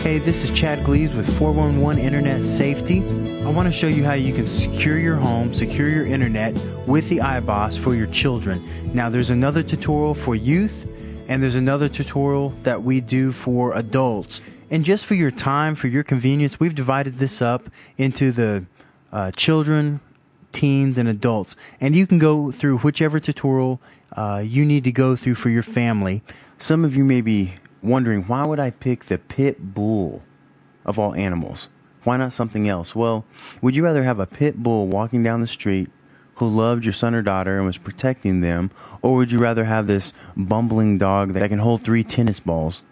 Hey, this is Chad Gleaves with 411 Internet Safety. I want to show you how you can secure your home, secure your internet with the IBOSS for your children. Now, there's another tutorial for youth, and there's another tutorial that we do for adults. And just for your time, for your convenience, we've divided this up into the children, teens, and adults. And you can go through whichever tutorial you need to go through for your family. Some of you may be wondering, why would I pick the pit bull of all animals? Why not something else? Well, would you rather have a pit bull walking down the street who loved your son or daughter and was protecting them, or would you rather have this bumbling dog that can hold 3 tennis balls?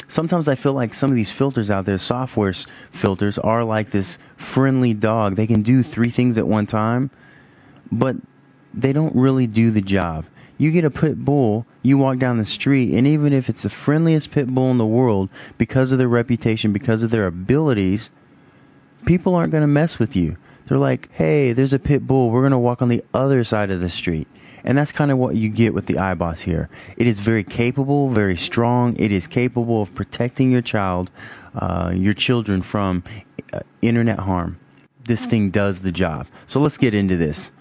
Sometimes I feel like some of these filters out there, software filters, are like this friendly dog. They can do 3 things at one time, but they don't really do the job. You get a pit bull, you walk down the street, and even if it's the friendliest pit bull in the world, because of their reputation, because of their abilities, people aren't going to mess with you. They're like, hey, there's a pit bull, we're going to walk on the other side of the street. And that's kind of what you get with the IBOSS here. It is very capable, very strong. It is capable of protecting your child, your children from internet harm. This thing does the job. So let's get into this.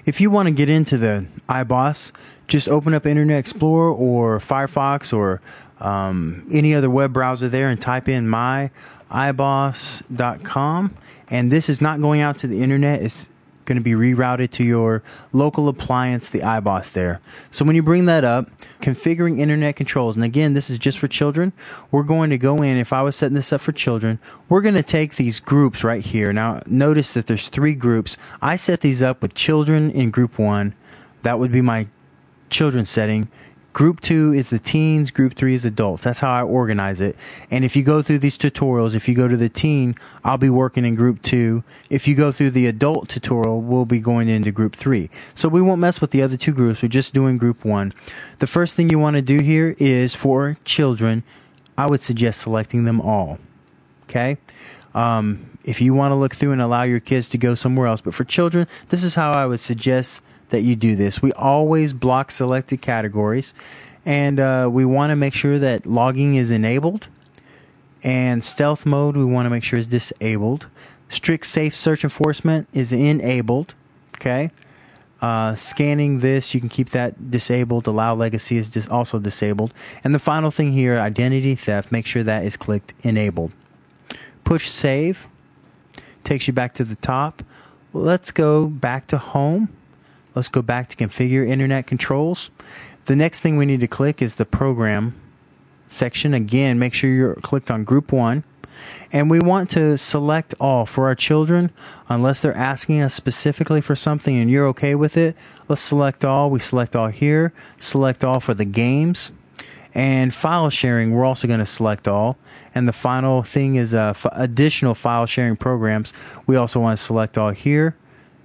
If you want to get into the IBOSS, just open up Internet Explorer or Firefox or any other web browser there and type in myiboss.com. And this is not going out to the internet. It's going to be rerouted to your local appliance, the IBOSS there. So when you bring that up, configuring internet controls, and again, this is just for children. We're going to go in, if I was setting this up for children, we're going to take these groups right here. Now, notice that there's 3 groups. I set these up with children in group 1. That would be my children's setting. Group 2 is the teens, group 3 is adults. That's how I organize it. And if you go through these tutorials, if you go to the teen, I'll be working in group 2. If you go through the adult tutorial, we'll be going into group 3. So we won't mess with the other 2 groups. We're just doing group 1. The first thing you want to do here is for children, I would suggest selecting them all. Okay? If you want to look through and allow your kids to go somewhere else. But for children, this is how I would suggest that you do this. We always block selected categories, and we want to make sure that logging is enabled, and stealth mode we want to make sure is disabled. Strict safe search enforcement is enabled. Okay, scanning this, you can keep that disabled. Allow legacy is also disabled. And the final thing here, identity theft, make sure that is clicked enabled. Push save takes you back to the top. Let's go back to home. Let's go back to configure internet controls. The next thing we need to click is the program section. Again, make sure you're clicked on group 1. And we want to select all for our children, unless they're asking us specifically for something and you're okay with it. Let's select all. We select all here. Select all for the games. And file sharing, we're also going to select all. And the final thing is additional file sharing programs. We also want to select all here.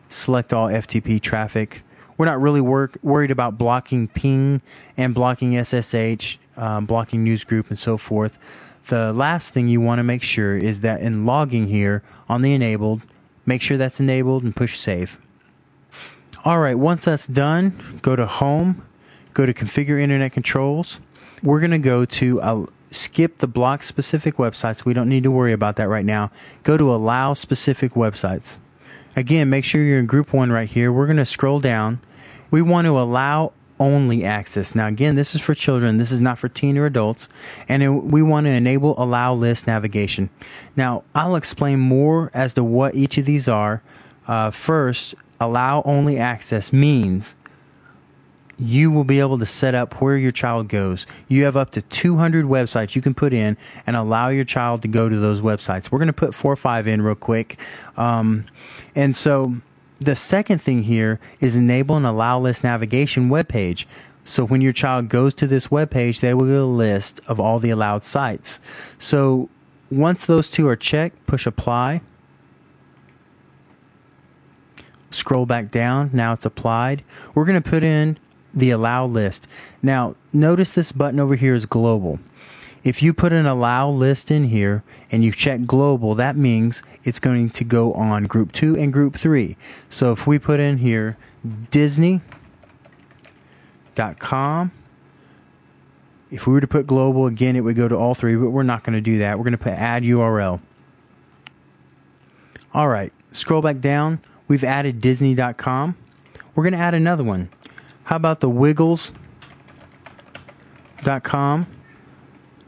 Select all FTP traffic. We're not really worried about blocking ping and blocking SSH, blocking newsgroup and so forth. The last thing you want to make sure is that in logging here on the enabled, make sure that's enabled and push save. Alright, once that's done, go to home, go to configure internet controls. We're going to go to skip the block specific websites. We don't need to worry about that right now. Go to allow specific websites. Again, make sure you're in group 1 right here. We're going to scroll down. We want to allow only access. Now again, this is for children. This is not for teen or adults. And we want to enable allow list navigation. Now, I'll explain more as to what each of these are. First, allow only access means you will be able to set up where your child goes. You have up to 200 websites you can put in and allow your child to go to those websites. We're going to put 4 or 5 in real quick. And so the second thing here is enable and allow list navigation web page. So when your child goes to this web page, they will get a list of all the allowed sites. So once those 2 are checked, push apply. Scroll back down. Now it's applied. We're going to put in the allow list. Now, notice this button over here is global. If you put an allow list in here and you check global, that means it's going to go on group 2 and group 3. So if we put in here, Disney.com, If we were to put global, again, it would go to all three, but we're not going to do that. We're going to put add URL. All right, scroll back down. We've added Disney.com. We're going to add another one. How about the Wiggles.com?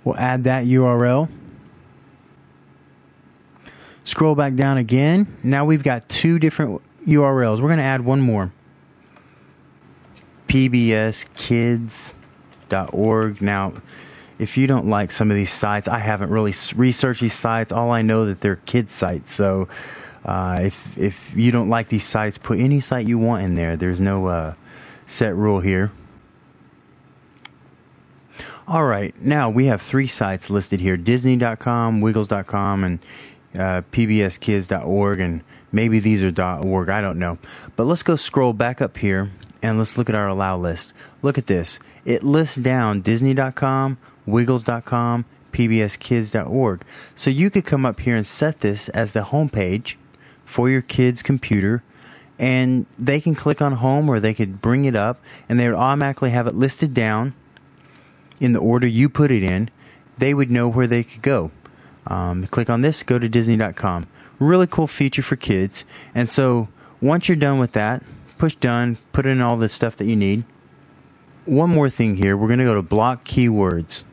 We'll add that URL. Scroll back down again. Now we've got two different URLs. We're going to add one more. PBSkids.org. Now, if you don't like some of these sites, I haven't really researched these sites. All I know that they're kids sites. So if you don't like these sites, put any site you want in there. There's no set rule here. All right, now we have three sites listed here: Disney.com, Wiggles.com, and PBSkids.org, and maybe these are .org. I don't know. But let's go scroll back up here and let's look at our allow list. Look at this. It lists down Disney.com, Wiggles.com, PBSkids.org. So you could come up here and set this as the home page for your kid's computer, and they can click on home, or they could bring it up and they would automatically have it listed down in the order you put it in. They would know where they could go. Click on this, go to Disney.com. Really cool feature for kids. And so once you're done with that, push done, put in all the stuff that you need. One more thing here, we're going to go to block keywords.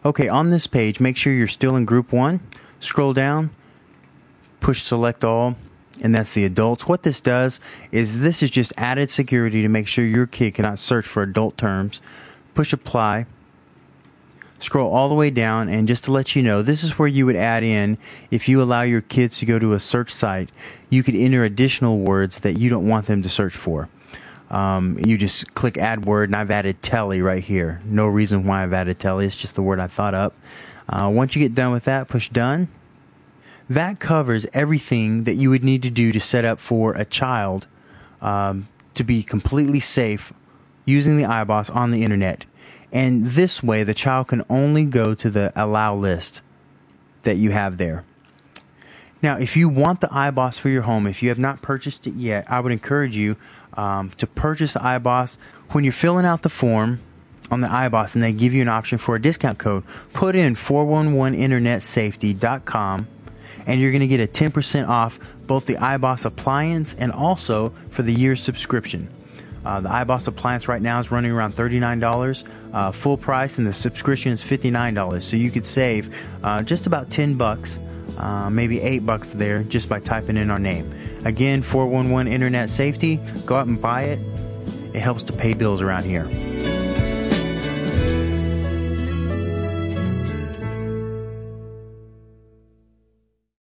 Okay, on this page, make sure you're still in group 1. Scroll down, push select all, and that's the adults. What this does is this is just added security to make sure your kid cannot search for adult terms. Push apply. Scroll all the way down, and just to let you know, this is where you would add in, if you allow your kids to go to a search site, you could enter additional words that you don't want them to search for. You just click add word, and I've added telly right here. No reason why I've added telly, it's just the word I thought up. Once you get done with that, push done. That covers everything that you would need to do to set up for a child to be completely safe using the IBOSS on the internet. And this way, the child can only go to the allow list that you have there. Now, if you want the IBOSS for your home, if you have not purchased it yet, I would encourage you to purchase the IBOSS. When you're filling out the form on the IBOSS and they give you an option for a discount code, put in 411internetsafety.com, and you're going to get a 10% off both the IBOSS appliance and also for the year's subscription. The IBOSS appliance right now is running around $39 full price, and the subscription is $59. So you could save just about $10, maybe $8 there, just by typing in our name. Again, 411 Internet Safety. Go out and buy it. It helps to pay bills around here.